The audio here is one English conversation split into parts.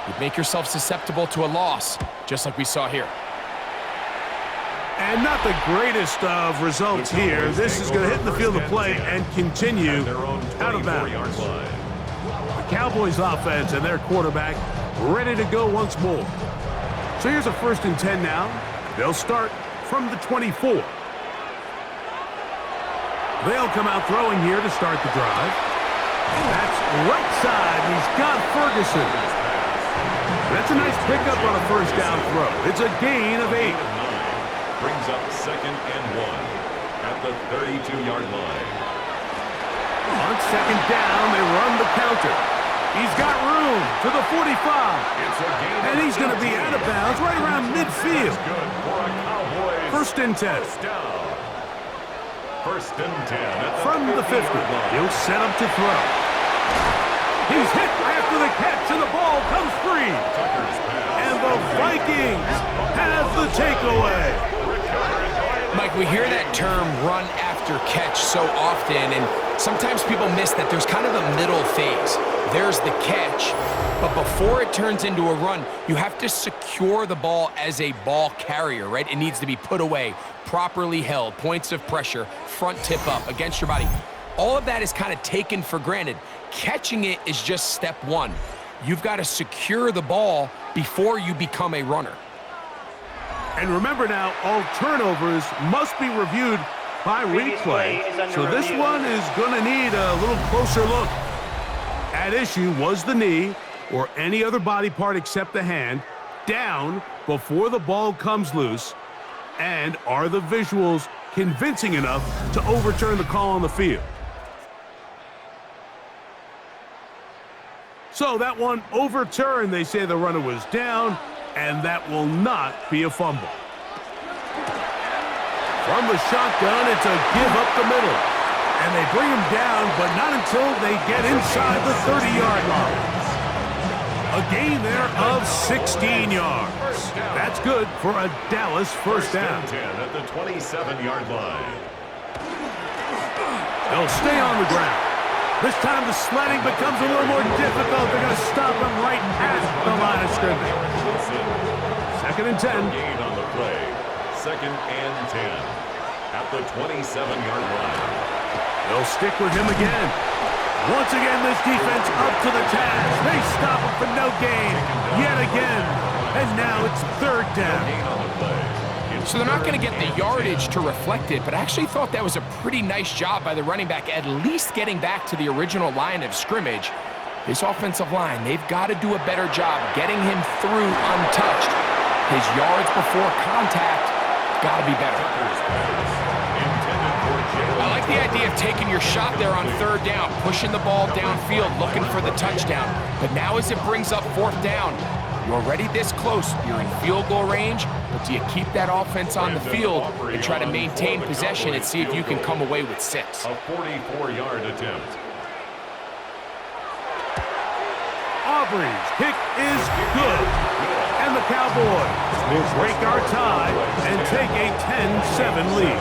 you make yourself susceptible to a loss, just like we saw here. And not the greatest of results here. This is going to hit in the field of play and continue out of bounds. The Cowboys offense and their quarterback ready to go once more. So here's a 1st and 10 now. They'll start from the 24. They'll come out throwing here to start the drive. That's right side. He's got Ferguson. That's a nice pickup on a 1st down throw. It's a gain of 8. Brings up 2nd and 1 at the 32-yard line. On 2nd down, they run the counter. He's got room to the 45. And he's going to be out of bounds right around midfield. First and 10. First and 10 from the 50. He'll set up to throw. He's hit after the catch, and the ball comes free. And the Vikings have the takeaway. Mike, we hear that term run after catch so often, and sometimes people miss that there's kind of a middle phase. There's the catch, but before it turns into a run, you have to secure the ball as a ball carrier, right? It needs to be put away, properly held, points of pressure, front tip up against your body. All of that is kind of taken for granted. Catching it is just step one. You've got to secure the ball before you become a runner. And remember now, all turnovers must be reviewed by replay. So this one is going to need a little closer look. At issue was the knee, or any other body part except the hand, down before the ball comes loose. And are the visuals convincing enough to overturn the call on the field? So that one overturned. They say the runner was down, and that will not be a fumble. From the shotgun, it's a give up the middle. And they bring him down, but not until they get inside the 30-yard line. A gain there of 16 yards. That's good for a Dallas 1st down. 10 at the 27-yard line. They'll stay on the ground. This time the sledding becomes a little more difficult. They're going to stop him right at the line of scrimmage. 2nd and 10. Gain on the play. 2nd and 10 at the 27-yard line. They'll stick with him again. Once again, this defense up to the task. They stop him for no gain yet again. And now it's 3rd down. So they're not going to get the yardage to reflect it, but I actually thought that was a pretty nice job by the running back, at least getting back to the original line of scrimmage. This offensive line, they've got to do a better job getting him through untouched. His yards before contact got to be better. I like the idea of taking your shot there on 3rd down, pushing the ball downfield, looking for the touchdown. But now as it brings up 4th down, you're already this close. You're in field goal range, but do you keep that offense on the field and try to maintain possession and see if you can come away with 6? A 44-yard attempt. Aubrey's kick is good. And the Cowboys will break our tie and take a 10-7 lead.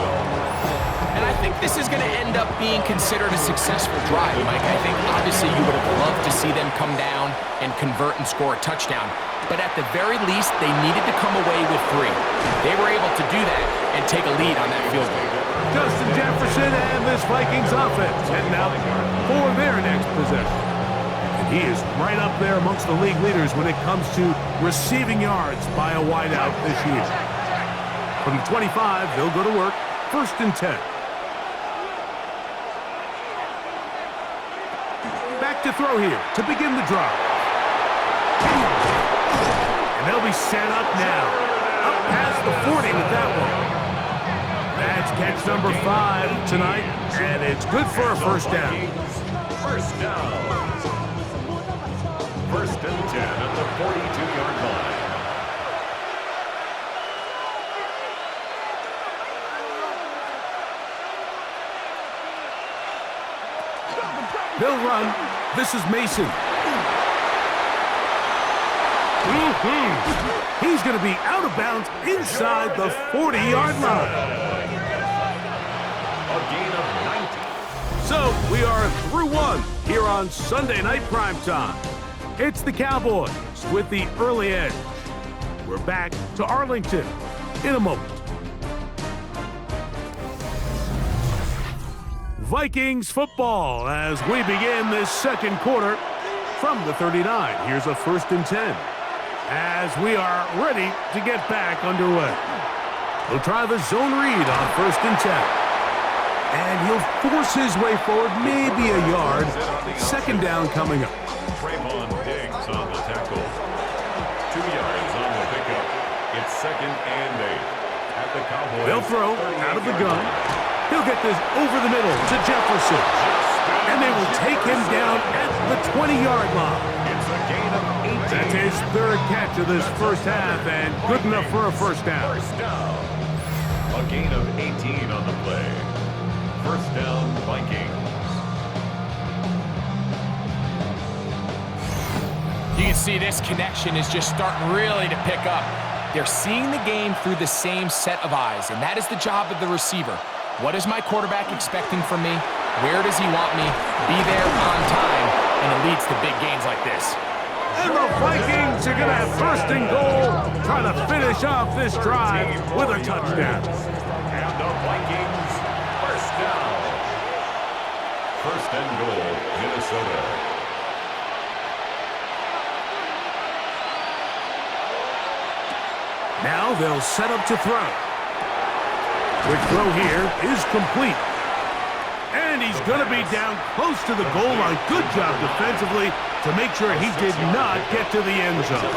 And I think this is going to end up being considered a successful drive, Mike. I think obviously you would have loved to see them come down and convert and score a touchdown. But at the very least, they needed to come away with 3. They were able to do that and take a lead on that field goal. Justin Jefferson and this Vikings offense heading out for their next possession. And he is right up there amongst the league leaders when it comes to receiving yards by a wideout this year. From the 25, they'll go to work. 1st and 10. Back to throw here to begin the drive. And they'll be set up now. Up past the 40 with that one. That's catch number 5 tonight, and it's good for a 1st down. 1st down. 1st and 10 at the 42-yard line. They'll run. This is Mason. He's going to be out of bounds inside the 40-yard line. A gain of 90. So we are through 1 here on Sunday Night Primetime. It's the Cowboys with the early edge. We're back to Arlington in a moment. Vikings football as we begin this second quarter from the 39. Here's a 1st and 10 as we are ready to get back underway. He'll try the zone read on 1st and 10. And he'll force his way forward, maybe a yard. 2nd down coming up. Trayvon Diggs on the tackle. 2 yards on the pickup. It's 2nd and 8 at the Cowboys. They'll throw out of the gun. He'll get this over the middle to Jefferson. And they will take him down at the 20-yard line. It's a gain of 18. That's his 3rd catch of this first half, and good enough for a first down. First down. A gain of 18 on the play. First down, Vikings. You can see this connection is just starting really to pick up. They're seeing the game through the same set of eyes, and that is the job of the receiver. What is my quarterback expecting from me? Where does he want me? Be there on time, and it leads to big gains like this. And the Vikings are going to have 1st and goal, trying to finish off this drive with a touchdown. And the Vikings, first down. 1st and goal, Minnesota. Now they'll set up to throw. Quick throw here is complete. And he's going to be down close to the goal line. Good job defensively to make sure he did not get to the end zone.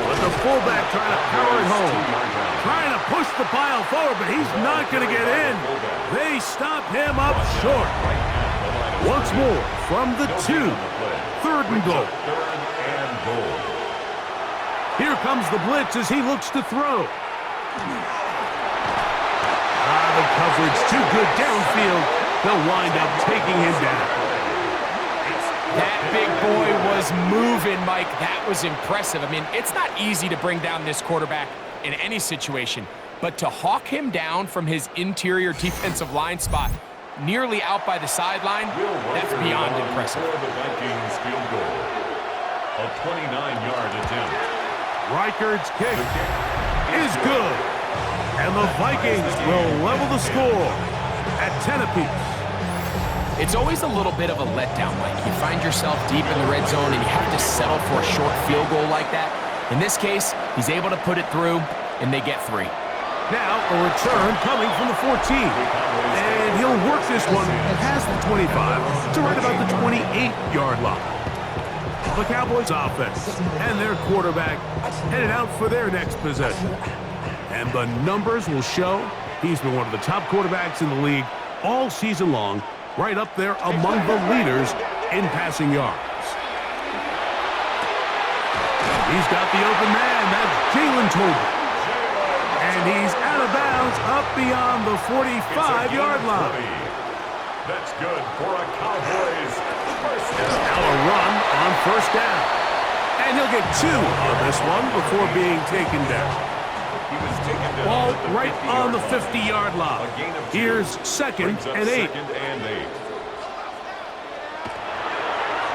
But the fullback trying to power it home. Trying to push the pile forward, but he's not going to get in. They stop him up short. Once more from the 2. 3rd and goal. Here comes the blitz as he looks to throw. The coverage too good downfield. They'll wind up taking him down. That big boy was moving, Mike. That was impressive. I mean, it's not easy to bring down this quarterback in any situation, but to hawk him down from his interior defensive line spot, nearly out by the sideline, that's beyond impressive. For the Vikings field goal, a 29-yard attempt. Reichard's kick is good. And the Vikings will level the score at 10 apiece. It's always a little bit of a letdown, Mike. You find yourself deep in the red zone and you have to settle for a short field goal like that. In this case, he's able to put it through, and they get 3. Now a return coming from the 14. And he'll work this one past the 25 to right about the 28-yard line. The Cowboys offense and their quarterback headed out for their next possession. And the numbers will show he's been one of the top quarterbacks in the league all season long, right up there among the leaders in passing yards. He's got the open man. That's Jalen Tolbert. And he's out of bounds up beyond the 45-yard line. That's good for a Cowboys first down. Now a run on 1st down. And he'll get 2 on this one before being taken down. He was taken down Ball at the right 50-yard on the line. 50-yard line. A gain of 2. Here's 2nd Brings up and 8. 2nd and 8.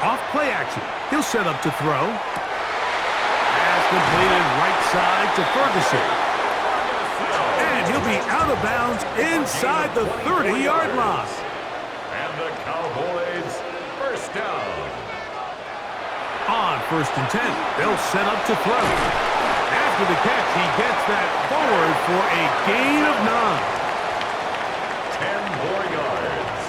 Off play action. He'll set up to throw. Pass completed right side to Ferguson. And he'll be out of bounds inside the 30-yard line. And the Cowboys first down. On 1st and 10, they'll set up to throw. After the catch, he gets that forward for a gain of 9. 10 more yards.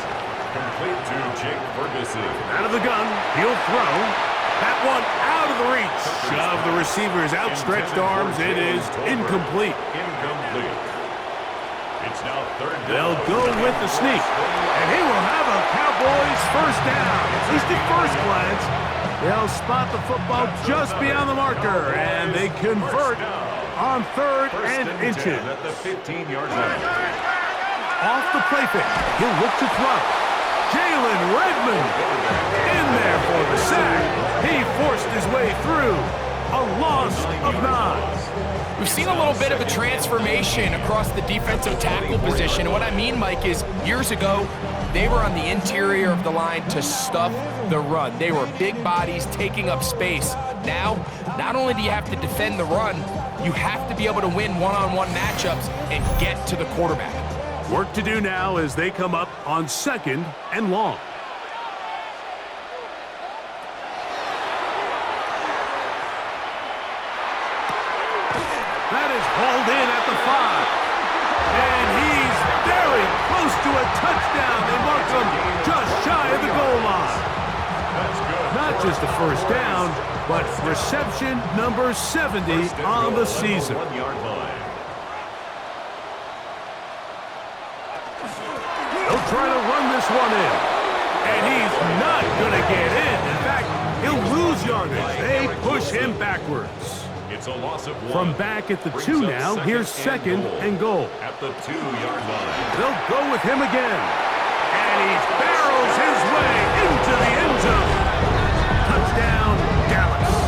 Complete to Jake Ferguson. Out of the gun, he'll throw. That one out of the reach of the receiver's outstretched arms. It is incomplete. Incomplete. It's now 3rd down. They'll go with the sneak, and he will have a Cowboys first down. At least at first glance, they'll spot the football just beyond the marker, and they convert on 3rd and inches. At the 15-yard line. Off the play fake, he'll look to throw. Jalen Redmond in there for the sack. He forced his way through, a loss of 9. We've seen a little bit of a transformation across the defensive tackle position. And what I mean, Mike, is years ago, they were on the interior of the line to stuff the run. They were big bodies taking up space. Now, not only do you have to defend the run, you have to be able to win one-on-one matchups and get to the quarterback. Work to do now as they come up on 2nd and long. That is hauled in at the 5. And he's very close to a touchdown. They mark him just shy of the goal line. That's good. Not just a first down, but reception number 70 on the season. 1-yard line. He'll try to run this one in. And he's not going to get in. In fact, he'll lose yardage. They push him backwards. It's a loss of 1. From back at the 2 now, here's 2nd and goal. At the 2-yard line. They'll go with him again. And he barrels his way into the end zone. Touchdown, Dallas.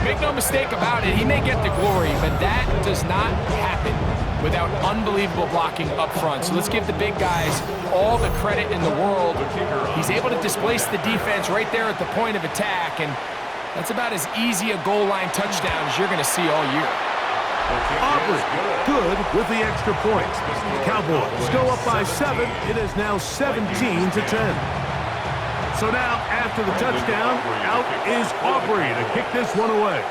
Make no mistake about it, he may get the glory, but that does not happen without unbelievable blocking up front. So let's give the big guys all the credit in the world. He's able to displace the defense right there at the point of attack, and that's about as easy a goal line touchdown as you're going to see all year. Aubrey, good with the extra point. The Cowboys go up by 7. It is now 17-10. So now, after the touchdown, out is Aubrey to kick this one away.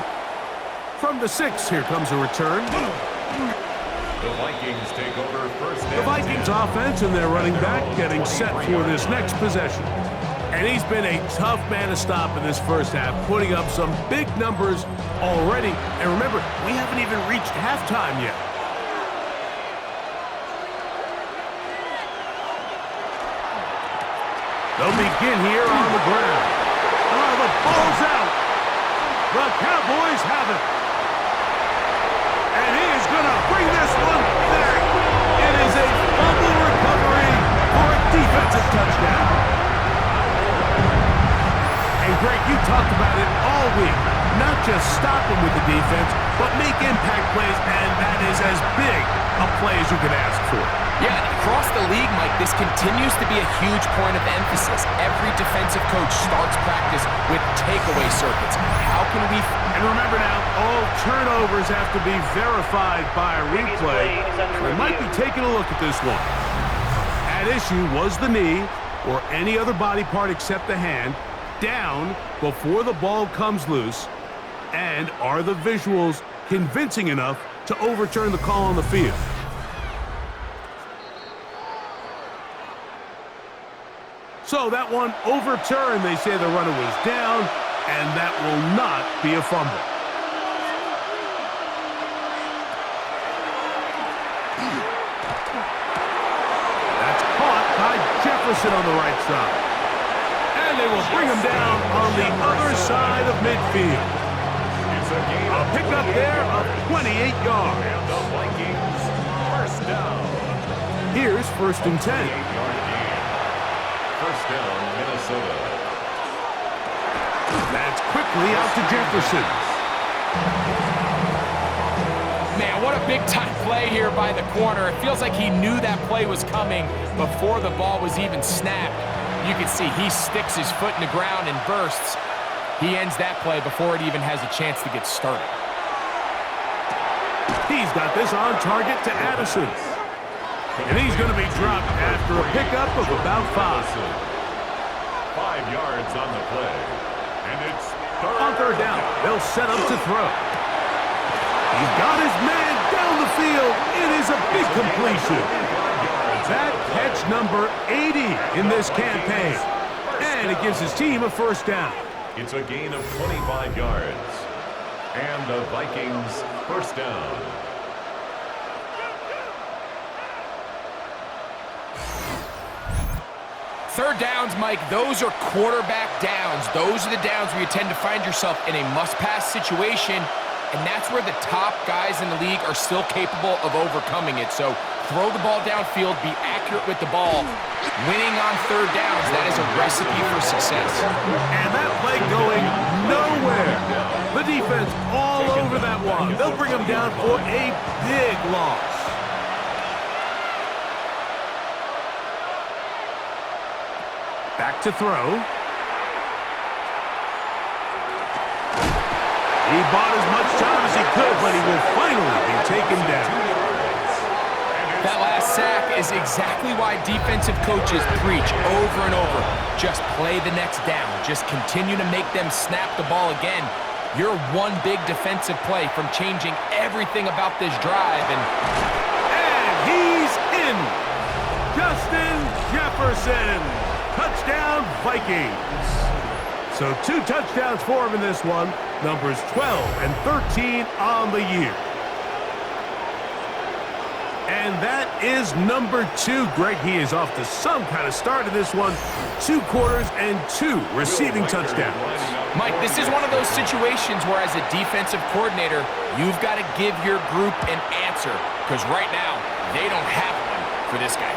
From the 6, here comes a return. The Vikings take over first and The Vikings 10. offense and their running back getting set for this next possession. And he's been a tough man to stop in this first half, putting up some big numbers already. And remember, we haven't even reached halftime yet. They'll begin here on the ground. Oh, the ball's out. The Cowboys have it. And he is going to bring this one back. It is a fumble recovery for a defensive touchdown. And Greg, you talked about it all week. Not just stop him with the defense, but make impact plays, and that is as big a play as you could ask for. Yeah, across the league, Mike, this continues to be a huge point of emphasis. Every defensive coach starts practice with takeaway circuits. How can we... And remember now, all turnovers have to be verified by a replay. We might be taking a look at this one. At issue was the knee, or any other body part except the hand, down before the ball comes loose. And are the visuals convincing enough to overturn the call on the field? So that one overturned. They say the runner was down, and that will not be a fumble. That's caught by Jefferson on the right side. And they will bring him down on the other side of midfield. A pickup there of 28 yards. And the Vikings first down. Here's 1st and 10. 8-yard gain. First down, Minnesota. That's quickly out to Jefferson. Man, what a big-time play here by the corner. It feels like he knew that play was coming before the ball was even snapped. You can see he sticks his foot in the ground and bursts. He ends that play before it even has a chance to get started. He's got this on target to Addison. And he's going to be dropped after a pickup of about 5. 5 yards on the play. And it's On third down, they'll set up to throw. He's got his man down the field. It is a big completion. That catch number 80 in this campaign. And it gives his team a first down. It's a gain of 25 yards. And the Vikings first down. Third downs, Mike, those are quarterback downs. Those are the downs where you tend to find yourself in a must-pass situation, and that's where the top guys in the league are still capable of overcoming it. So throw the ball downfield, be accurate with the ball. Winning on third downs, that is a recipe for success. And that play going no they'll bring him down for a big loss. Back to throw. He bought as much time as he could, but he will finally be taken down. That last sack is exactly why defensive coaches preach over and over. Just play the next down. Just continue to make them snap the ball again. You're one big defensive play from changing everything about this drive. And he's in. Justin Jefferson. Touchdown, Vikings. So 2 touchdowns for him in this one. Numbers 12 and 13 on the year. And that is number 2. Greg, he is off to some kind of start in this one. 2 quarters and 2 receiving touchdowns. Mike, this is one of those situations where as a defensive coordinator, you've got to give your group an answer. Because right now, they don't have one for this guy.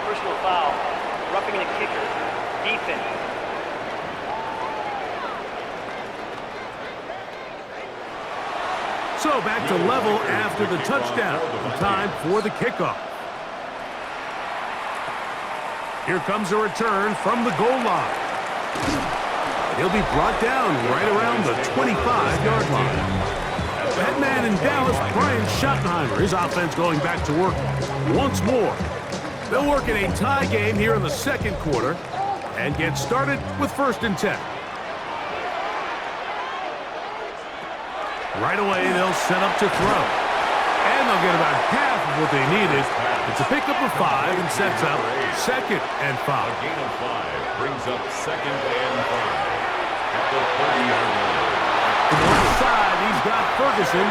Personal foul. Roughing the kicker. Defense. So back to level after the touchdown. Time for the kickoff. Here comes a return from the goal line. He'll be brought down right around the 25-yard line. That man in Dallas, Brian Schottenheimer, his offense going back to work once more. They'll work in a tie game here in the second quarter and get started with 1st and 10. Right away, they'll set up to throw. And they'll get about half of what they needed. It's a pickup of 5 and sets up 2nd and 5. A gain of 5 brings up 2nd and 5 at the 30-yard line. To the left side, he's got Ferguson.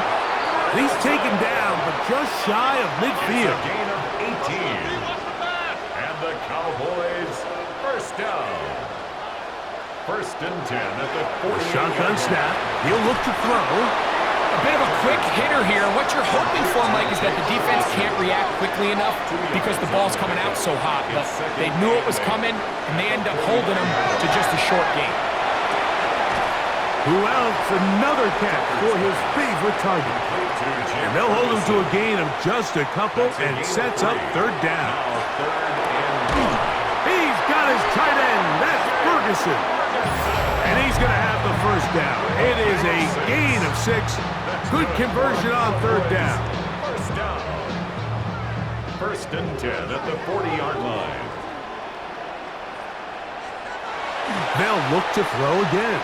He's taken down, but just shy of midfield. It's a gain of 18. And the Cowboys, 1st down. 1st and 10 at the 40. Shotgun snap. He'll look to throw. A bit of a quick hitter here. What you're hoping for, Mike, is that the defense can't react quickly enough because the ball's coming out so hot. But they knew it was coming, and they end up holding them to just a short gain. Who else? Another catch for his favorite target. And they'll hold him to a gain of just a couple and sets up 3rd down. He's got his tight end. That's Ferguson. And he's going to have the 1st down. It is a gain of 6. Good conversion on 3rd down. 1st down. 1st and 10 at the 40-yard line. They'll look to throw again.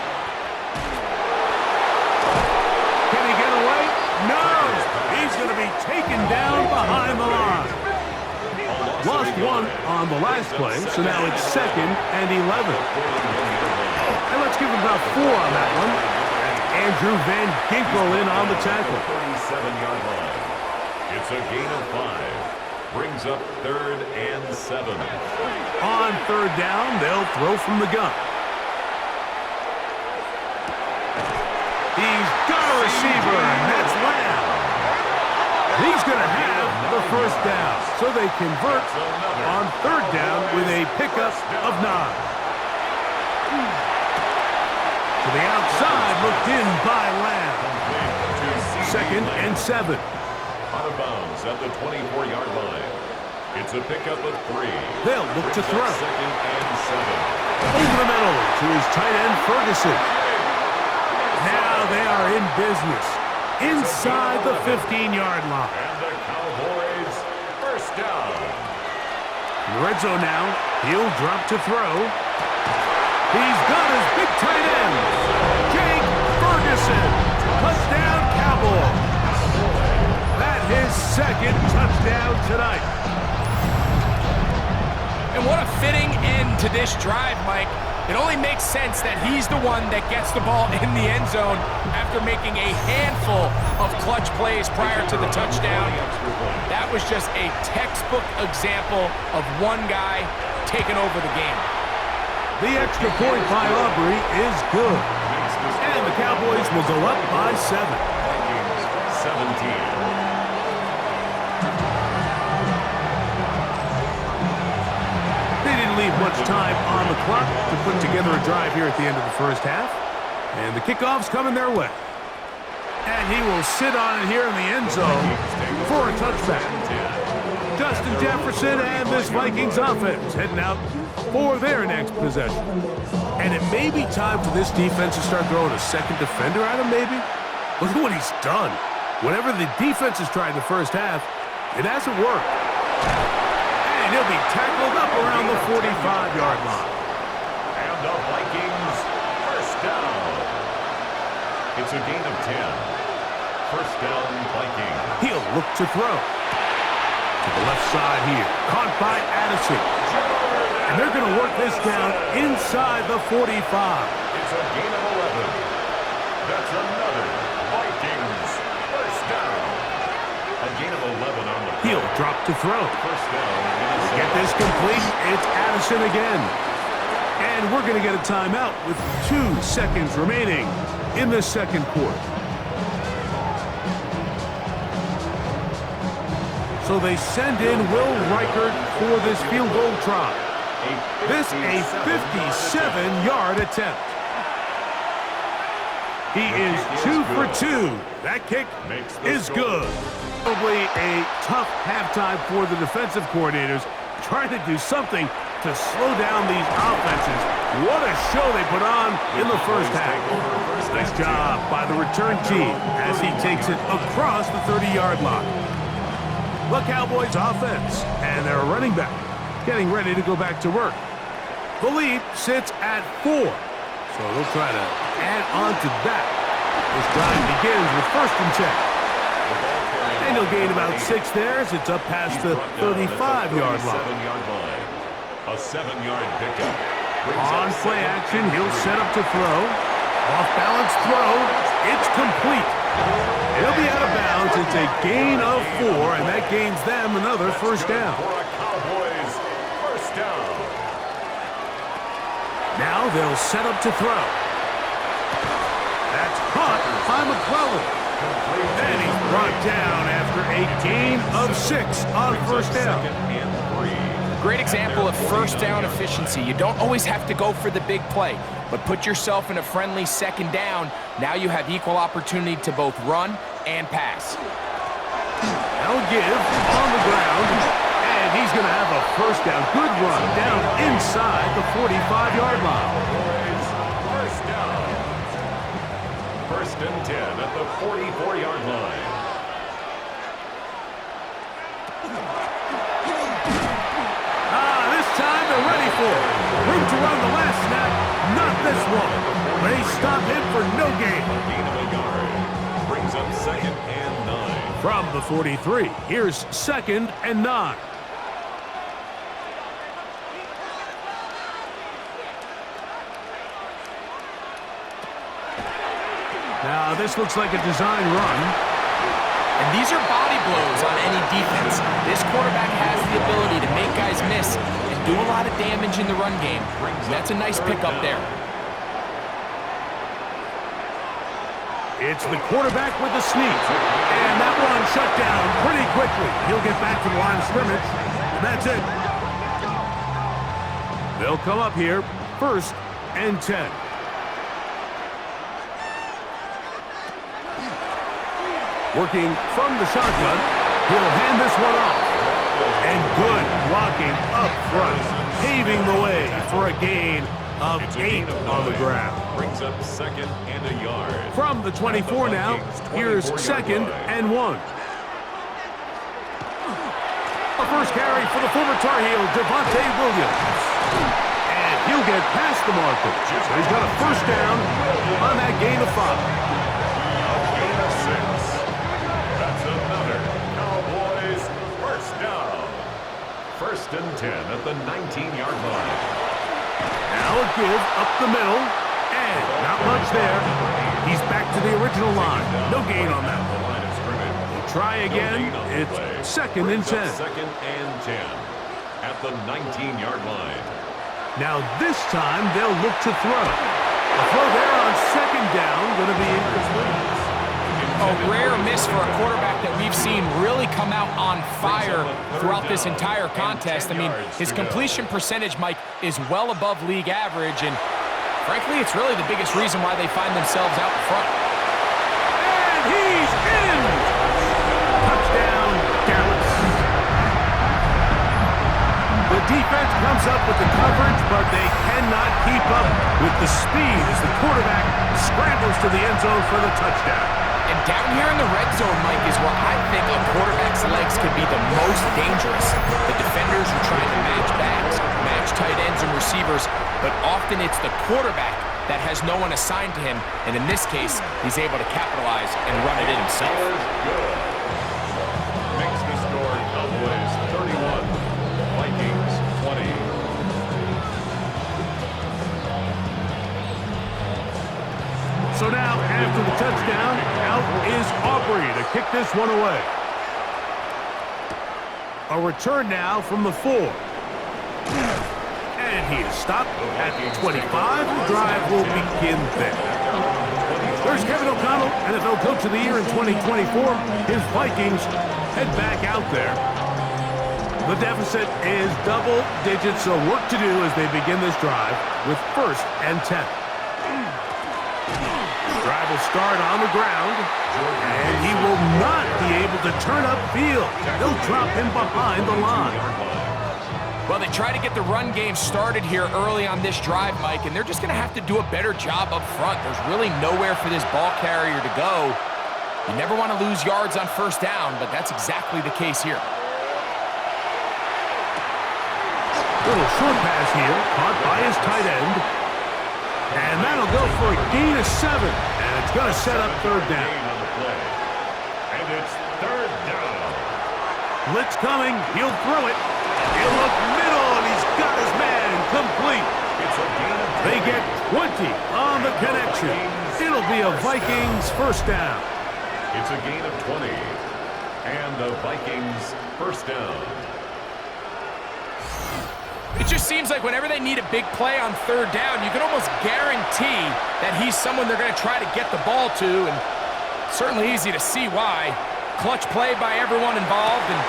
Can he get away? No! He's going to be taken down behind the line. Lost 1 on the last play, so now it's 2nd and 11. And let's give him about 4 on that one. And Andrew Van Ginkel in on the tackle. 37-yard line. It's a gain of 5. Brings up 3rd and 7. On 3rd down, they'll throw from the gun. He's got a receiver, and that's Lamb. He's going to have the 1st down. So they convert on 3rd down with a pickup of 9. To the outside, looked in by Lamb. 2nd and 7. Out of bounds at the 24-yard line. It's a pickup of 3. They'll look to throw. 2nd and 7. Over the middle to his tight end, Ferguson. Now they are in business. Inside the 15-yard line. And the Cowboys, 1st down. In the red zone now, he'll drop to throw. He's got his big tight end, Jake Ferguson. Touchdown, Cowboys. That's his 2nd touchdown tonight. And what a fitting end to this drive, Mike. It only makes sense that he's the one that gets the ball in the end zone after making a handful of clutch plays prior to the touchdown. That was just a textbook example of one guy taking over the game. The extra point by Aubrey is good. And the Cowboys will go up by 7. Vikings, 17. They didn't leave much time on the clock to put together a drive here at the end of the 1st half. And the kickoff's coming their way. And he will sit on it here in the end zone for a touchback. Justin Jefferson and this Vikings offense heading out for their next possession. And it may be time for this defense to start throwing a second defender at him, maybe. Look at what he's done. Whatever the defense has tried in the first half, it hasn't worked. And he'll be tackled up around the 45-yard line. And the Vikings first down. It's a gain of 10. First down, Vikings. He'll look to throw. To the left side here. Caught by Addison. And they're going to work this down inside the 45. It's a gain of 11. That's another Vikings first down. A gain of 11 on the play. He'll drop to throw. First down. Get this complete. It's Addison again. And we're going to get a timeout with 2 seconds remaining in the second quarter. So they send in Will Reichert for this field goal try. This a 57-yard attempt. He is 2 for 2. That kick is good. Probably a tough halftime for the defensive coordinators, trying to do something to slow down these offenses. What a show they put on in the first half. Nice job by the return team as he takes it across the 30-yard line. The Cowboys offense and their running back getting ready to go back to work. The lead sits at 4, so they'll try to add on to that. This drive begins with 1st and 10. And he'll gain about 6 there as it's up past the 35-yard line. A 7-yard pickup. On play action, he'll set up to throw. Off-balance throw. It's complete. It'll be out of bounds. It's a gain of 4, and that gains them another first down. For a Cowboys first down. Now they'll set up to throw. That's caught by McClellan. And he's brought down after a gain of 6 on first down. Great example of first down efficiency. You don't always have to go for the big play, but put yourself in a friendly second down. Now you have equal opportunity to both run and pass. They'll give on the ground, and he's going to have a first down. Good run down inside the 45-yard line. First down. 1st and 10 at the 44-yard line. This time they're ready for it. Room to run the last snap. Not this one. They stop him for no gain. A gain of a yard. Brings up 2nd and 9. From the 43, here's 2nd and 9. Now this looks like a design run. And these are body blows on any defense. This quarterback has the ability to make guys miss and do a lot of damage in the run game. And that's a nice pickup there. It's the quarterback with the sneak. And that one shut down pretty quickly. He'll get back to the line of scrimmage. And that's it. They'll come up here, 1st and 10. Working from the shotgun, he'll hand this one off. And good blocking up front, paving the way for a gain of 8 on the ground. Brings up 2nd and a yard. From the 24 now, here's 2nd and 1. The first carry for the former Tar Heel, Devontae Williams. And he'll get past the marker. So he's got a first down on that gain of 5. Gain of 6. That's another Cowboys first down. 1st and 10 at the 19-yard line. Now a give up the middle, and not much there. He's back to the original line. No gain on that one. We'll try again. It's 2nd and 10. 2nd and 10 at the 19-yard line. Now this time they'll look to throw. A throw there on 2nd down, going to be incomplete. A rare miss for a quarterback that we've seen really come out on fire throughout this entire contest. I mean, his completion percentage, Mike, is well above league average, and frankly, it's really the biggest reason why they find themselves out in front. And he's in! Touchdown, Dallas. The defense comes up with the coverage, but they cannot keep up with the speed as the quarterback scrambles to the end zone for the touchdown. And down here in the red zone, Mike, is where I think a quarterback's legs can be the most dangerous. The defenders are trying to match backs, match tight ends and receivers, but often it's the quarterback that has no one assigned to him, and in this case, he's able to capitalize and run it in himself. Makes the score Cowboys 31, Vikings 20. So now, after the touchdown, out is Aubrey to kick this one away. A return now from the 4. And he is stopped at the 25. The drive will begin there. There's Kevin O'Connell, NFL Coach of the Year in 2024. His Vikings head back out there. The deficit is double digits, so work to do as they begin this drive with 1st and 10. Drive will start on the ground, and he will not be able to turn upfield. They'll drop him behind the line. Well, they try to get the run game started here early on this drive, Mike, and they're just going to have to do a better job up front. There's really nowhere for this ball carrier to go. You never want to lose yards on 1st down, but that's exactly the case here. Little short pass here, caught by his tight end. And that'll go for a gain of 7. And it's going to set up 3rd down. And it's 3rd down. Blitz coming. He'll throw it. He'll look middle, and he's got his man complete. It's a gain of 10. They get 20 on the connection. It'll be a Vikings 1st down. It's a gain of 20. And the Vikings 1st down. It just seems like whenever they need a big play on 3rd down, you can almost guarantee that he's someone they're going to try to get the ball to, and certainly easy to see why. Clutch play by everyone involved and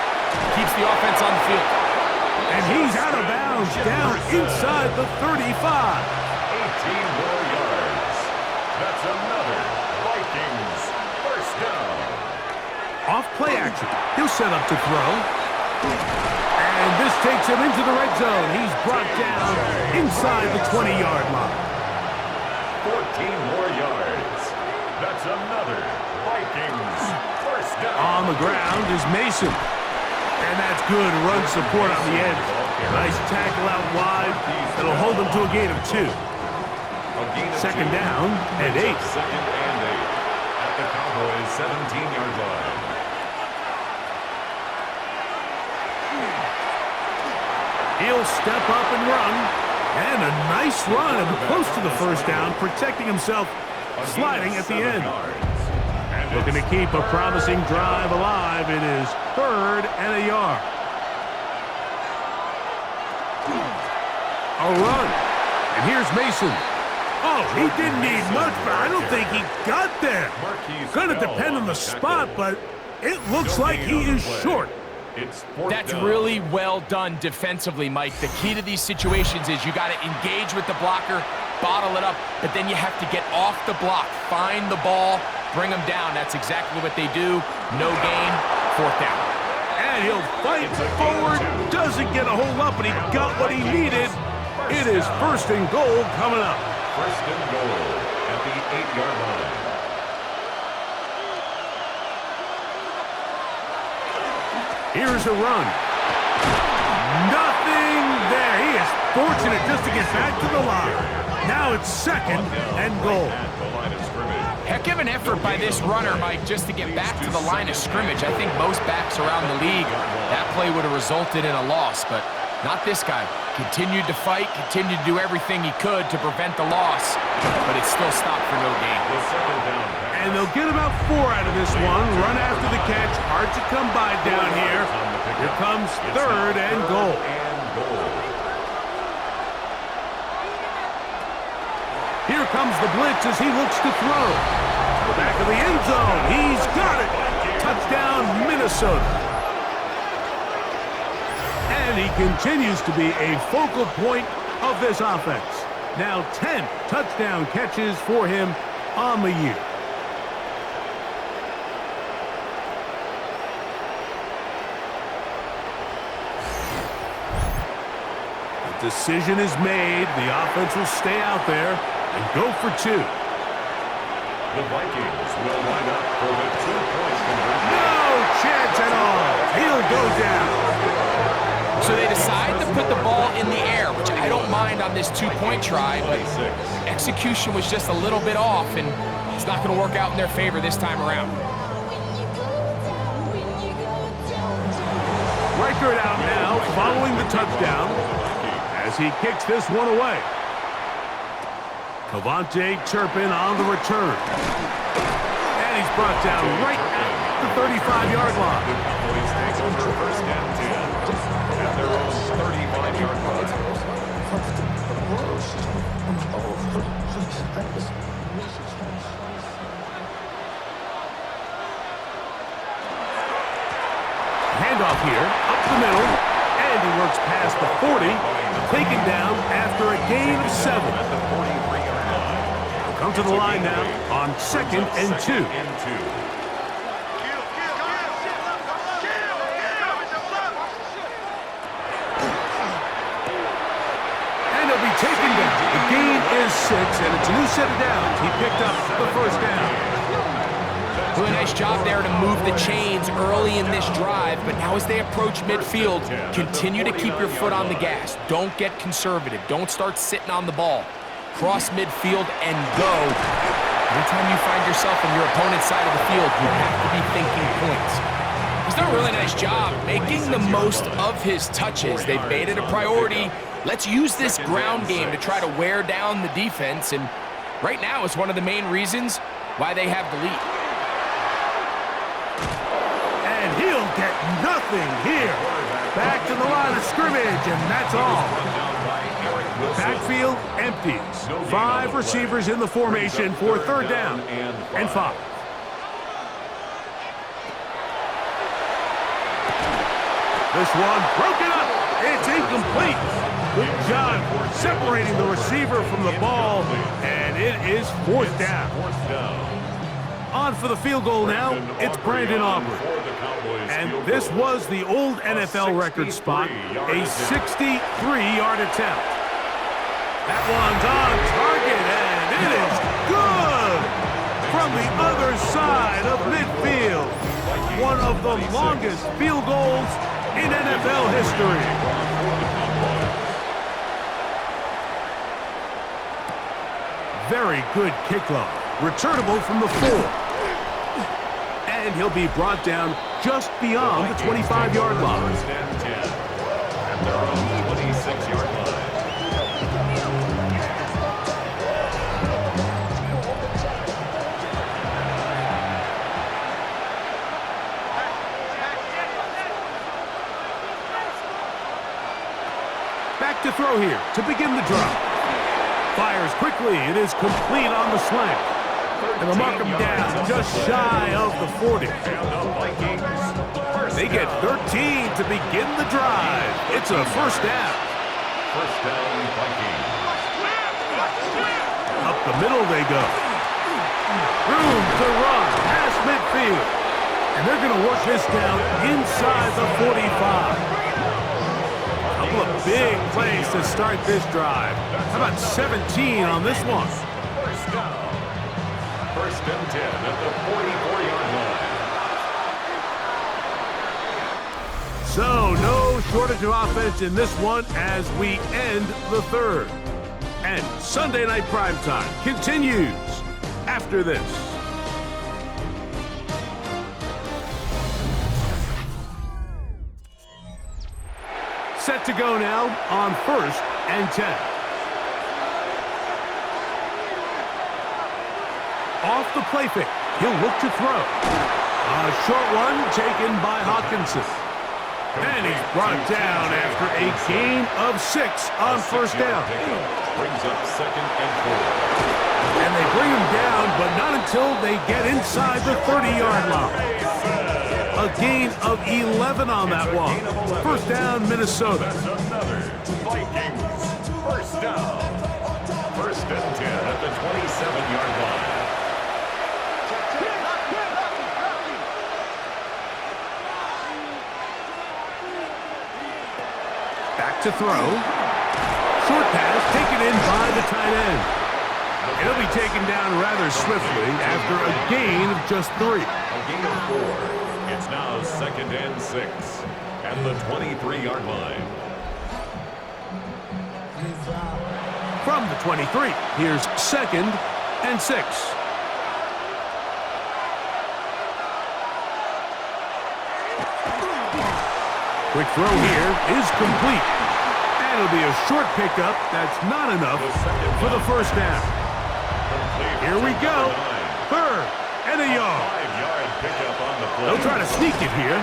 keeps the offense on the field. And he's out of bounds down inside the 35. 18 more yards. That's another Vikings 1st down. Off play action. He'll set up to throw. And this takes him into the red zone. He's brought down inside the 20-yard line. 14 more yards. That's another Vikings 1st down. On the ground is Mason. And that's good run support on the edge. Nice tackle out wide. That'll hold him to a gain of 2. 2nd down and 8. 2nd and 8 at the Cowboys' 17-yard line. He'll step up and run. And a nice run and close to the 1st down, protecting himself, sliding at the end. Looking to keep a promising drive alive. It is 3rd and a yard. A run. And here's Mason. Oh, he didn't need much, but I don't think he got there. Going to depend on the spot, but it looks like he is short. That's really well done defensively, Mike. The key to these situations is you got to engage with the blocker, bottle it up, but then you have to get off the block, find the ball, bring them down. That's exactly what they do. No gain, 4th down. And he'll fight forward. Doesn't get a whole lot, but he got what he needed. It is 1st and goal coming up. 1st and goal at the 8-yard line. Here's a run. Nothing there. He is fortunate just to get back to the line. Now it's 2nd and goal. Heck of an effort by this runner, Mike, just to get back to the line of scrimmage. I think most backs around the league, that play would have resulted in a loss, but not this guy. Continued to fight, continued to do everything he could to prevent the loss, but it still stopped for no gain. And they'll get about 4 out of this one. Run after the catch. Hard to come by down here. Here comes 3rd and goal. Here comes the blitz as he looks to throw. To the back of the end zone. He's got it. Touchdown, Minnesota. And he continues to be a focal point of this offense. Now 10 touchdown catches for him on the year. Decision is made. The offense will stay out there and go for two. The Vikings will line up for the 2-point conversion. No chance at all. He'll go down. So they decide to put the ball in the air, which I don't mind on this 2-point try, but execution was just a little bit off, and it's not going to work out in their favor this time around. Record out now following the touchdown as he kicks this one away. Cavante Turpin on the return. And he's brought down right at the 35-yard line. The Cowboys take over first and 10 at their own 35-yard line. Handoff here, up the middle, and he works past the 40, taken down after a gain of 7. At the 43-yard line. He'll come to the line now on 2nd and 2. And he'll be taken down. The gain is 6, and it's a new set of downs. He picked up the first down. Really nice job there to move the chains early in this drive, but now as they approach midfield, continue to keep your foot on the gas. Don't get conservative. Don't start sitting on the ball. Cross midfield and go. Anytime you find yourself on your opponent's side of the field, you have to be thinking points. He's done a really nice job making the most of his touches. They've made it a priority. Let's use this ground game to try to wear down the defense, and right now it's one of the main reasons why they have the lead. And he'll get nothing here. Back to the line of scrimmage, and that's all. Backfield empties. 5 receivers in the formation for third down and 5. This one broken up. It's incomplete. Good job separating the receiver from the ball, and it is 4th down. On for the field goal now, it's Brandon Aubrey. And this was the old NFL record spot, a 63-yard attempt. That one's on target, and it is good! From the other side of midfield. One of the longest field goals in NFL history. Very good kickoff. Returnable from the 4. And he'll be brought down just beyond the 25-yard line. First and 10 at their own 26-yard line. Back to throw here to begin the drive. Fires quickly. It is complete on the slant. And they'll mark him down just shy of the 40. They get 13 to begin the drive. It's a first down. First down, Vikings. Up the middle they go. Room to run past midfield. And they're going to work this down inside the 45. Couple of big plays to start this drive. How about 17 on this one? First down. First and 10 at the 44-yard line. So no shortage of offense in this one as we end the third. And Sunday Night Primetime continues after this. Set to go now on 1st and 10. Off the play fake, he'll look to throw. A short one taken by Hawkinson. And he's brought down after a gain of 6 on first down. Brings up 2nd and 4. And they bring him down, but not until they get inside the 30-yard line. A gain of 11 on that one. First down, Minnesota. That's another Vikings first down. First and 10 at the 27-yard line. Back to throw. Short pass taken in by the tight end. It'll be taken down rather swiftly after a gain of just 3. A gain of 4. It's now 2nd and 6 at the 23-yard line. From the 23, here's 2nd and 6. Quick throw here is complete. And it'll be a short pickup that's not enough for the first down. Here we go. 3rd and a yard. 5-yard pickup on the play. They'll try to sneak it here.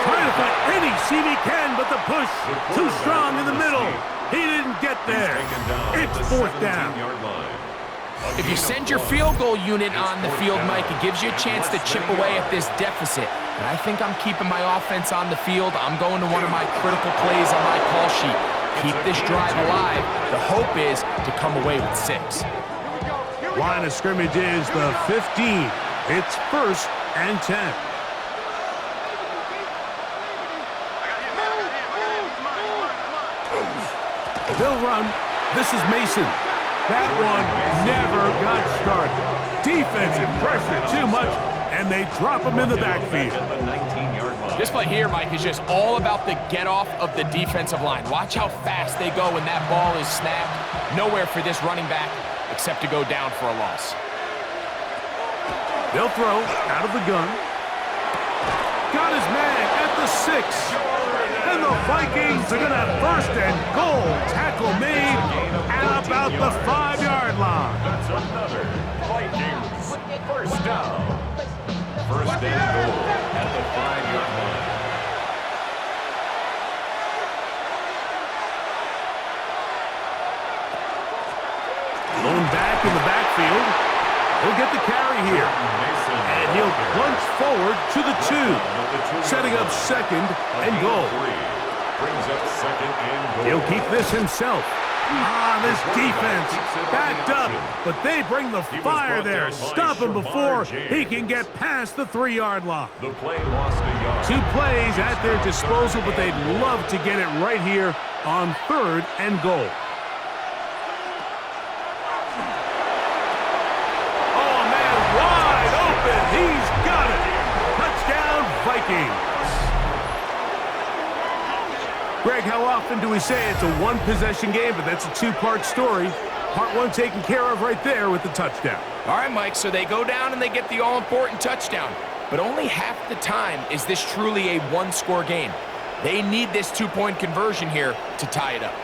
Trying to find any seam he can, but the push too strong in the middle. He didn't get there. It's 4th down. If you send your field goal unit on the field, Mike, it gives you a chance to chip away at this deficit. But I think I'm keeping my offense on the field. I'm going to one of my critical plays on my call sheet. Keep this drive alive. The hope is to come away with 6. Line of scrimmage is the 15. It's 1st and 10. They'll run. This is Mason. That one never got started. Defensive pressure too much, and they drop him in the backfield. This play here, Mike, is just all about the get-off of the defensive line. Watch how fast they go when that ball is snapped. Nowhere for this running back except to go down for a loss. They'll throw out of the gun. Got his man at the 6. And the Vikings are going to have 1st and goal. Tackle made at about the 5-yard line. That's another Vikings 1st down. 1st and goal at the 5-yard line. Lone back in the backfield. He'll get the carry here. And he'll plunge forward to the 2. Setting up 2nd and goal. Brings up 2nd and goal. He'll keep this himself. This defense backed up, but they bring the fire there. Stop him before he can get past the 3-yard line. The play lost a yard. 2 plays at their disposal, but they'd love to get it right here on 3rd and goal. Oh, man, wide open. He's got it. Touchdown, Vikings. Greg, how often do we say it's a 1-possession game, but that's a 2-part story? Part 1 taken care of right there with the touchdown. All right, Mike, so they go down and they get the all-important touchdown. But only half the time is this truly a 1-score game. They need this 2-point conversion here to tie it up.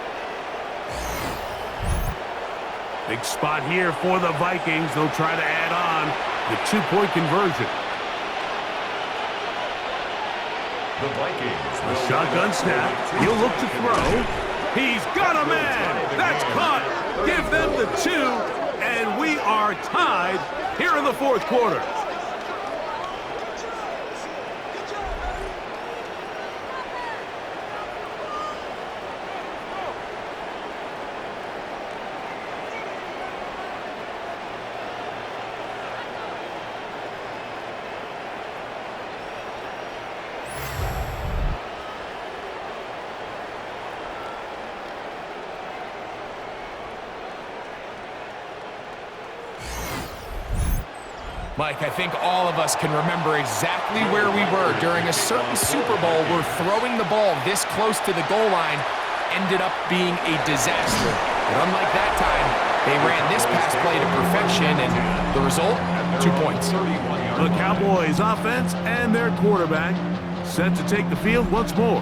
Big spot here for the Vikings. They'll try to add on the 2-point conversion. The Vikings. The shotgun snap. He'll look to throw. He's got a man. That's caught. Give them the 2, and we are tied here in the 4th quarter. Mike, I think all of us can remember exactly where we were during a certain Super Bowl where throwing the ball this close to the goal line ended up being a disaster. But unlike that time, they ran this pass play to perfection, and the result, 2 points. The Cowboys offense and their quarterback set to take the field once more.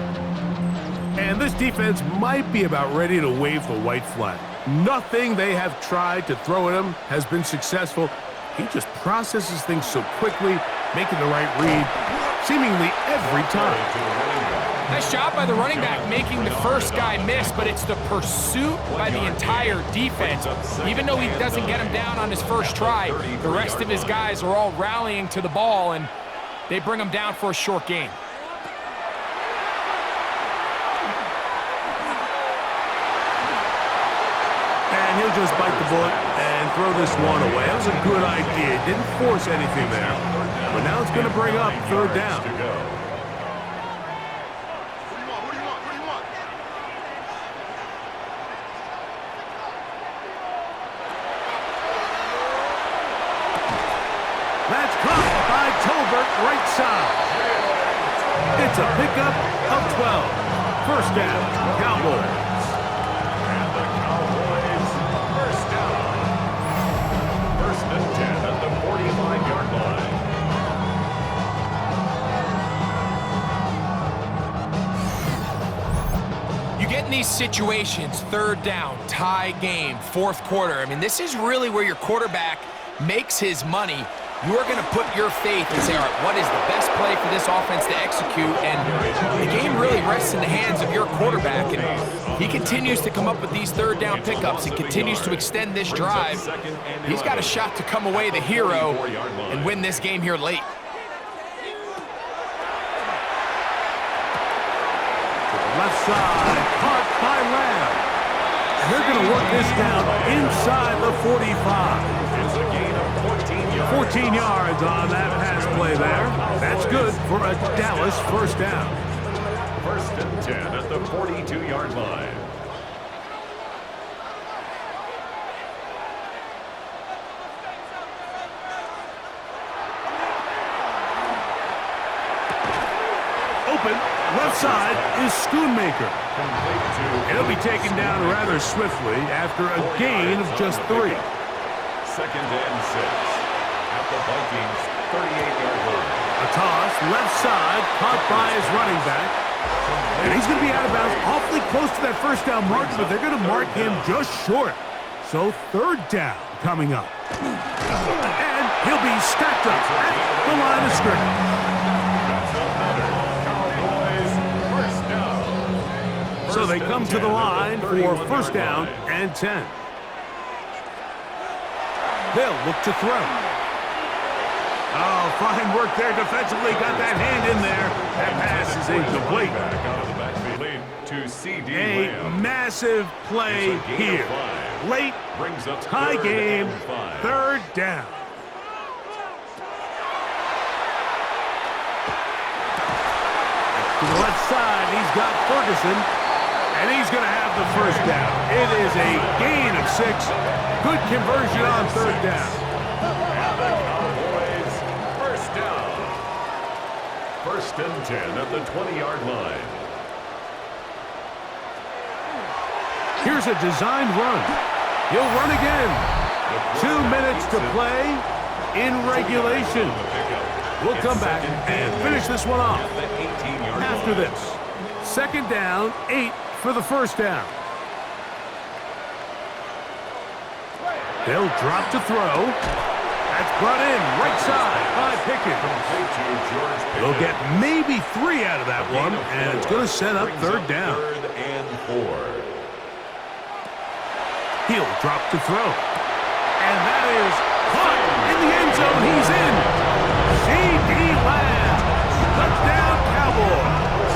And this defense might be about ready to wave the white flag. Nothing they have tried to throw at him has been successful. He just processes things so quickly, making the right read seemingly every time. Nice job by the running back making the first guy miss, but it's the pursuit by the entire defense. Even though he doesn't get him down on his first try, the rest of his guys are all rallying to the ball, and they bring him down for a short gain. And he'll just bite the bullet and throw this one away. That was a good idea. Didn't force anything there. But now it's going to bring up 3rd down. Caught by Tolbert, right side. It's a pickup of 12. First down, Cowboys. And the Cowboys, first down. First and 10 at the 45-yard line. You get in these situations, third down, tie game, fourth quarter. I mean, this is really where your quarterback makes his money. You are going to put your faith and say, all right, what is the best play for this offense to execute? And the game really rests in the hands of your quarterback. And he continues to come up with these third down pickups and continues to extend this drive. He's got a shot to come away the hero and win this game here late. Left side, caught by Lamb. And they're going to work this down inside the 45. It's a gain of 14 yards. 14 yards on that pass play there. That's good for a Dallas first down. First and 10 at the 42-yard line. Open, left side is Schoonmaker. He'll be taken down rather swiftly after a gain of just 3. Second and 6 at the Vikings 38-yard line. A toss, left side, caught by his running back. And he's going to be out of bounds awfully close to that first down mark, but they're going to mark him just short. So third down coming up. And he'll be stacked up at the line of scrimmage. So they come to the line for first down and 10. They'll look to throw. Oh, fine work there defensively. Got that hand in there. That pass is incomplete. A massive play here. Late, tie game, third down. To the left side, he's got Ferguson. And he's going to have the first down. It is a gain of 6. Good conversion on third down. And the Cowboys, first down. First and 10 at the 20-yard line. Here's a designed run. He'll run again. 2 minutes to play in regulation. We'll come back and finish this one off after this. Second down, 8 for the first down. They'll drop to throw. That's brought in right side by Pickens. They'll get maybe 3 out of that one, and it's going to set up third down. Third and 4. He'll drop to throw. And that is caught in the end zone. He's in. C.D. Lamb. Touchdown, Cowboys.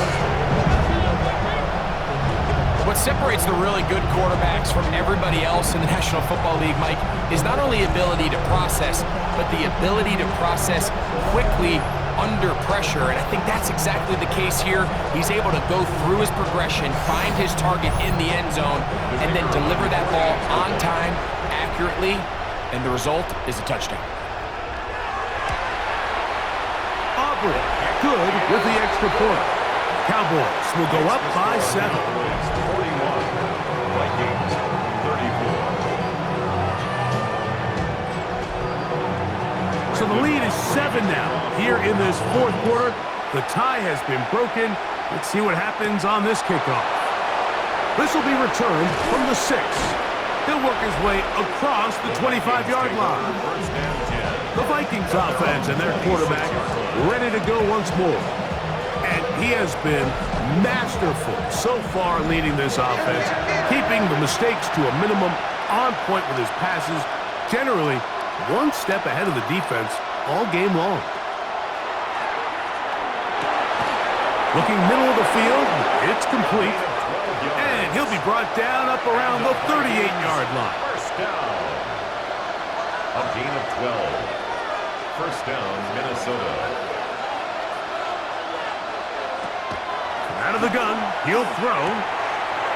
What separates the really good quarterbacks from everybody else in the National Football League, Mike, is not only ability to process, but the ability to process quickly under pressure. And I think that's exactly the case here. He's able to go through his progression, find his target in the end zone, and then deliver that ball on time, accurately, and the result is a touchdown. Aubrey, good with the extra point. Cowboys will go up by 7. 41, Vikings 34. So the lead is 7 now. Here in this fourth quarter, the tie has been broken. Let's see what happens on this kickoff. This will be returned from the 6. He'll work his way across the 25-yard line. The Vikings offense and their quarterback ready to go once more. And he has been masterful so far leading this offense, keeping the mistakes to a minimum, on point with his passes, generally one step ahead of the defense all game long. Looking middle of the field, it's complete. And he'll be brought down up around the 38-yard line. First down. A gain of 12. First down, Minnesota. Out of the gun, he'll throw.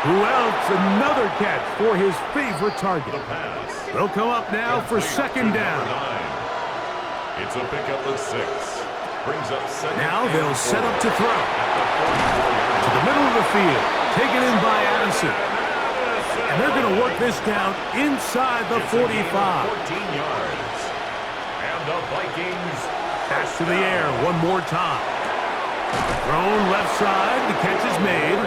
Who else? Another catch for his favorite target. They'll come up now for second down. It's a pickup of 6. Brings up second. Now they'll set up to throw. To the middle of the field. Taken in by Addison. And they're going to work this down inside the 45. 14 yards. And the Vikings back to the air one more time. Thrown left side. The catch is made.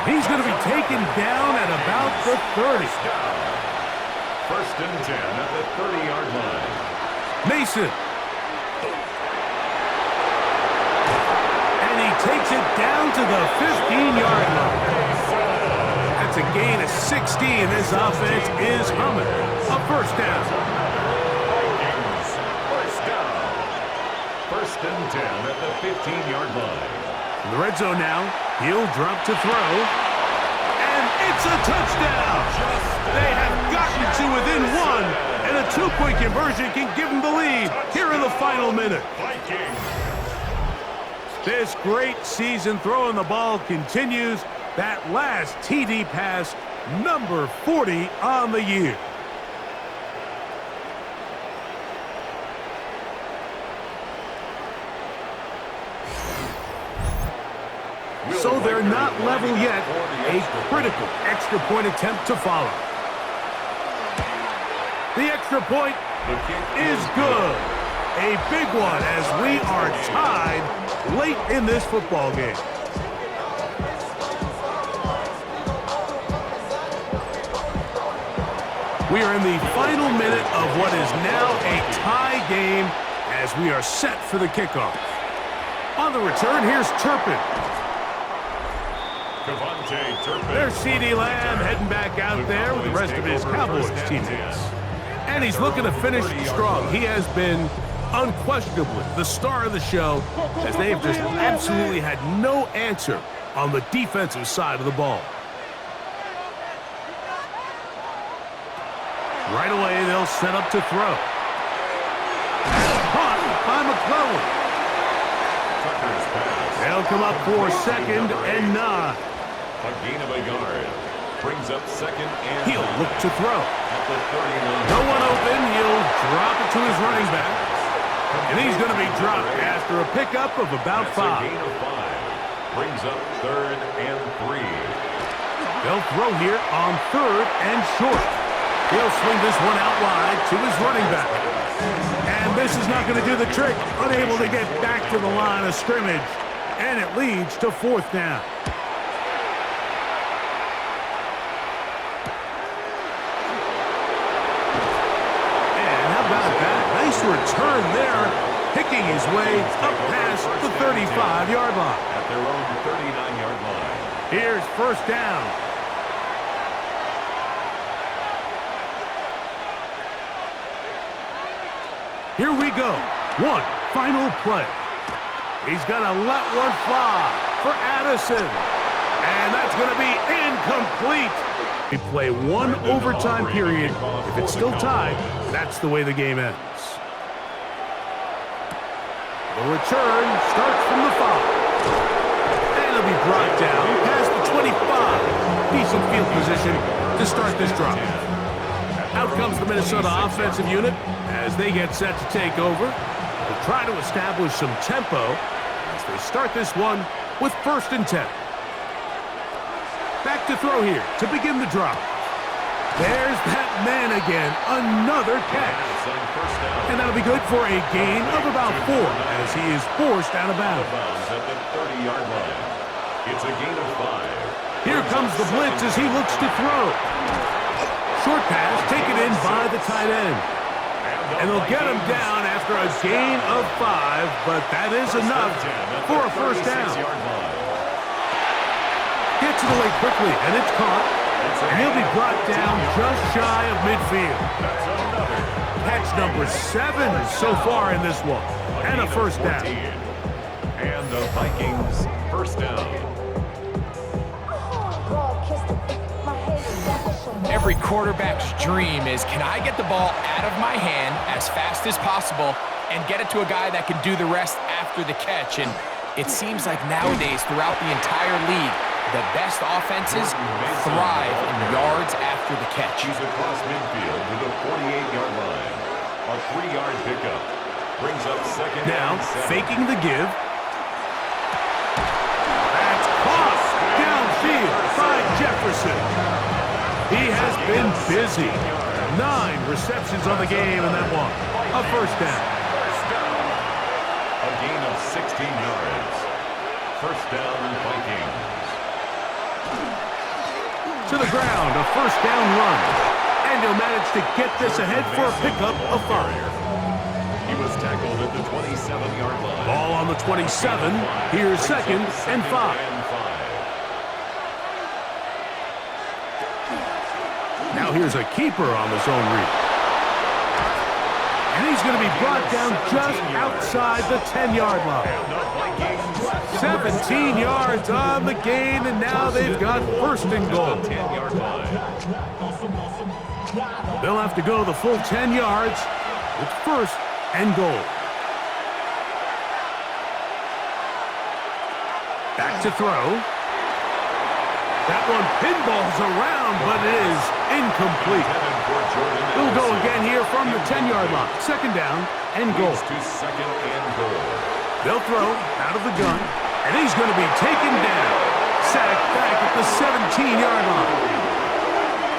He's going to be taken down at about the 30. First and 10 at the 30-yard line. Mason. And he takes it down to the 15-yard line. That's a gain of 16. This offense is humming. A first down. Vikings, first down. First and 10 at the 15-yard line. In the red zone now. He'll drop to throw. And it's a touchdown. They have gotten to within one. And a two-point conversion can give them the lead here in the final minute. This great season throwing the ball continues. That last TD pass, number 40 on the year. So they're not level yet. A critical extra point attempt to follow. The extra point is good. A big one as we are tied late in this football game. We are in the final minute of what is now a tie game as we are set for the kickoff. On the return, here's Turpin. There's CeeDee Lamb heading back out there with the rest of his Cowboys teammates. And he's looking to finish strong. He has been unquestionably the star of the show as they have just absolutely had no answer on the defensive side of the ball. Right away, they'll set up to throw. Caught by McClellan. They'll come up for second and 9. A gain of a yard. Brings up second and he'll look to throw. At the 31. No one open. He'll drop it to his running back. And he's going to be dropped after a pickup of about 5. A gain of 5. Brings up third and 3. They'll throw here on third and short. He'll swing this one out wide to his running back. And this is not going to do the trick. Unable to get back to the line of scrimmage. And it leads to fourth down. And how about that? Nice return there. Picking his way up past the 35-yard line. At their own 39-yard line. Here's first down. Here we go. One final play. He's going to let one fly for Addison. And that's going to be incomplete. We play one overtime period. If it's still tied, that's the way the game ends. The return starts from the 5. And it'll be brought down past the 25. Decent field position to start this drive. Out comes the Minnesota offensive unit as they get set to take over. They'll try to establish some tempo as they start this one with first and 10. Back to throw here to begin the drive. There's that man again, another catch. And that'll be good for a gain of about 4 as he is forced out of bounds. At the 30-yard line. It's a gain of 5. Here comes the blitz as he looks to throw. Short pass taken in by the tight end. And they'll get him down after a gain of 5, but that is enough for a first down. Gets it away quickly, and it's caught. And he'll be brought down just shy of midfield. Catch number 7 so far in this one. And a first down. And the Vikings first down. Every quarterback's dream is, can I get the ball out of my hand as fast as possible and get it to a guy that can do the rest after the catch? And it seems like nowadays, throughout the entire league, the best offenses thrive in yards after the catch. He's across midfield to the 48-yard line. A 3-yard pickup. Brings up second Now, and 7. faking the give. That's caught downfield by Jefferson. He has been busy. 9 receptions on the game in that one. A first down. A gain of 16 yards. First down, Vikings. To the ground, a first down run. And he'll manage to get this ahead for a pickup of 5. He was tackled at the 27-yard line. Ball on the 27. Here's second and 5. Now here's a keeper on the zone read. And he's going to be brought down just outside the 10-yard line. 17 yards on the gain, and now they've got first and goal. They'll have to go the full 10 yards with first and goal. Back to throw. That one pinballs around, but it is incomplete. He'll go again here from the 10-yard line. Second down and goal. They'll throw out of the gun, and he's going to be taken down. Sacked back at the 17-yard line.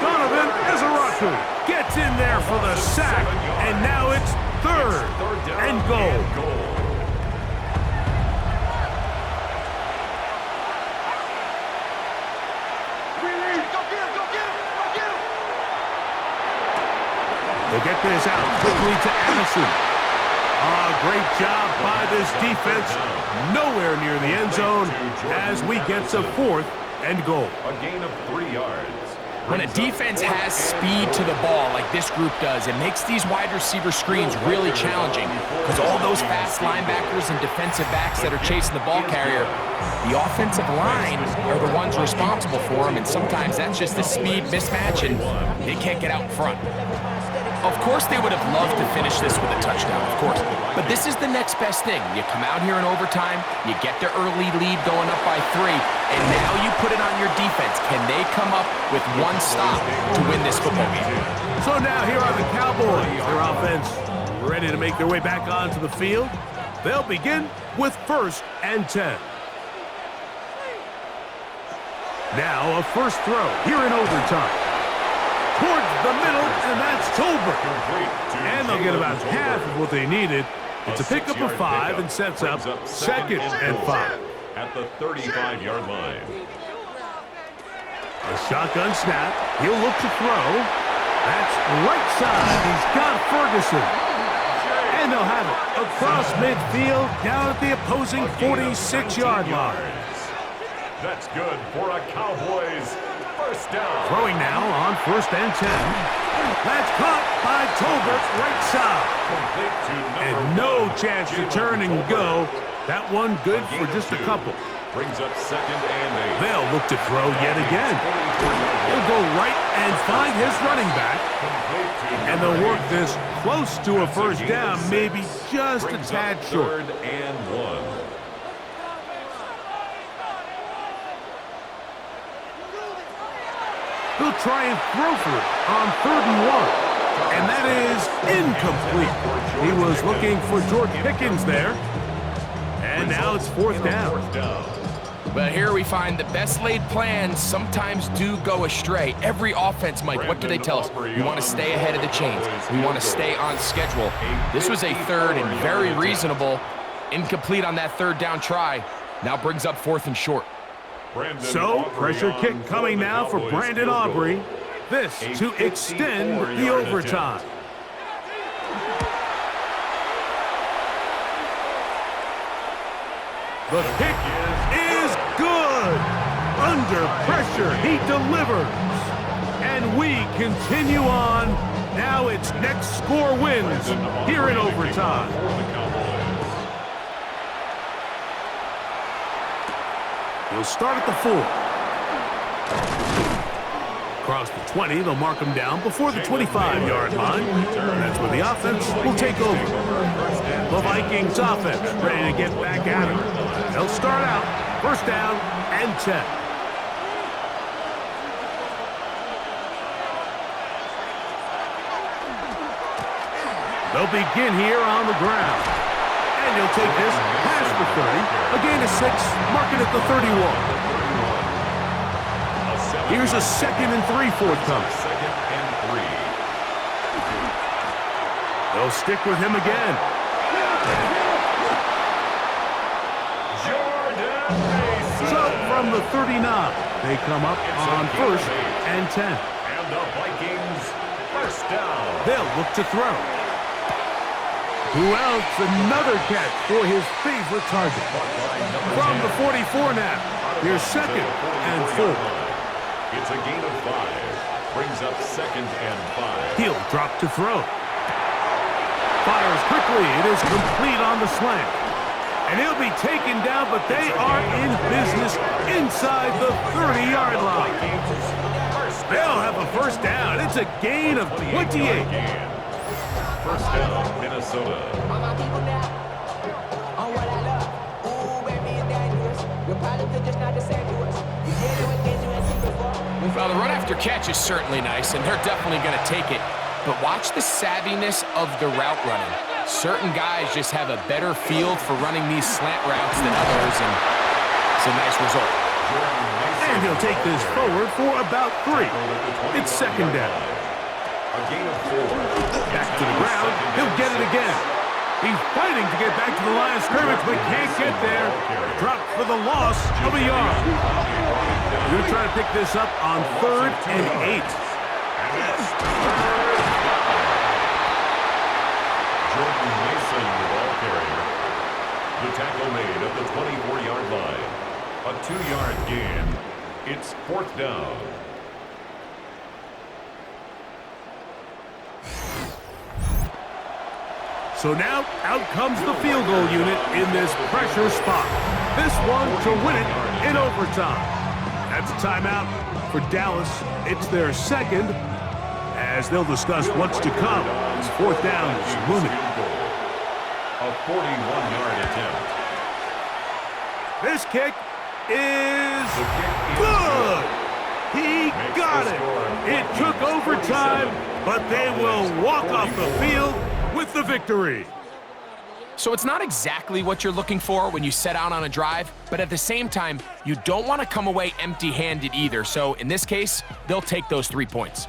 Donovan Ezaraku gets in there for the sack, and now it's third and goal. They'll get this out quickly to Addison. Great job by this defense. Nowhere near the end zone as we get to fourth and goal. A gain of 3 yards. When a defense has speed to the ball like this group does, it makes these wide receiver screens really challenging because all those fast linebackers and defensive backs that are chasing the ball carrier, the offensive line are the ones responsible for them, and sometimes that's just a speed mismatch and they can't get out in front. Of course they would have loved to finish this with a touchdown, of course. But this is the next best thing. You come out here in overtime, you get the early lead going up by 3, and now you put it on your defense. Can they come up with one stop to win this football game? So now here are the Cowboys. Their offense ready to make their way back onto the field. They'll begin with first and 10. Now a first throw here in overtime. Towards the middle, and that's Tolbert. And they'll get about half of what they needed. It's a pickup of 5 and sets up second and 5. At the 35-yard line. A shotgun snap. He'll look to throw. That's right side. He's got Ferguson. And they'll have it across midfield down at the opposing 46-yard line. That's good for a Cowboys first down. Throwing now on first and 10. That's caught by Tolbert right side. And no chance to turn and go. That one good for just a couple. Brings up second and 8. They'll look to throw yet again. He'll go right and find his running back. And they'll work this close to a first down, maybe just a tad short. Third and 1. He'll try and throw for it on third and 1. And that is incomplete. He was looking for George Pickens there. And now it's fourth down. But here we find the best laid plans sometimes do go astray. Every offense, Mike, what do they tell us? We want to stay ahead of the chains. We want to stay on schedule. This was a third and very reasonable. Incomplete on that third down try. Now brings up fourth and short. So, pressure kick coming now for Brandon Aubrey. This to extend the overtime. The kick is good. Under pressure, he delivers. And we continue on. Now it's next score wins here in overtime. We'll start at the 4. Across the 20, they'll mark him down before the 25-yard line. And that's when the offense will take over. The Vikings offense ready to get back at it. They'll start out first down and 10. They'll begin here on the ground. And he'll take this past the 30. A gain of 6, mark it at the 31. Here's a 2nd and 3 forthcoming. Second and 3. They'll stick with him again. So from the 39, they come up on 1st and 10. And the Vikings first down. They'll look to throw. Who else? Another catch for his favorite target. From the 44 now, here's 2nd and 4. It's a gain of 5. Brings up 2nd and 5. He'll drop to throw. Fires quickly. It is complete on the slant. And he'll be taken down, but they are in business inside the 30-yard line. They'll have a first down. It's a gain of 28. First down, Minnesota. Well, the run after catch is certainly nice, and they're definitely going to take it. But watch the savviness of the route running. Certain guys just have a better feel for running these slant routes than others, and it's a nice result. And he'll take this forward for about 3. It's 2nd down. A gain of 4. Back to the ground. He'll get it again. He's fighting to get back to the line of scrimmage, but can't get there. Dropped for the loss of a yard. They're trying to pick this up on 3rd and 8. Jordan Mason, the ball carrier. The tackle made at the 24-yard line. A 2-yard gain. It's 4th down. So now, out comes the field goal unit in this pressure spot. This one to win it in overtime. That's a timeout for Dallas. It's their 2nd, as they'll discuss what's to come. It's 4th down is looming. A 41-yard attempt. This kick is good. He got it. It took overtime, but they will walk off the field with the victory. So it's not exactly what you're looking for when you set out on a drive, but at the same time, you don't want to come away empty-handed either. So in this case, they'll take those 3 points.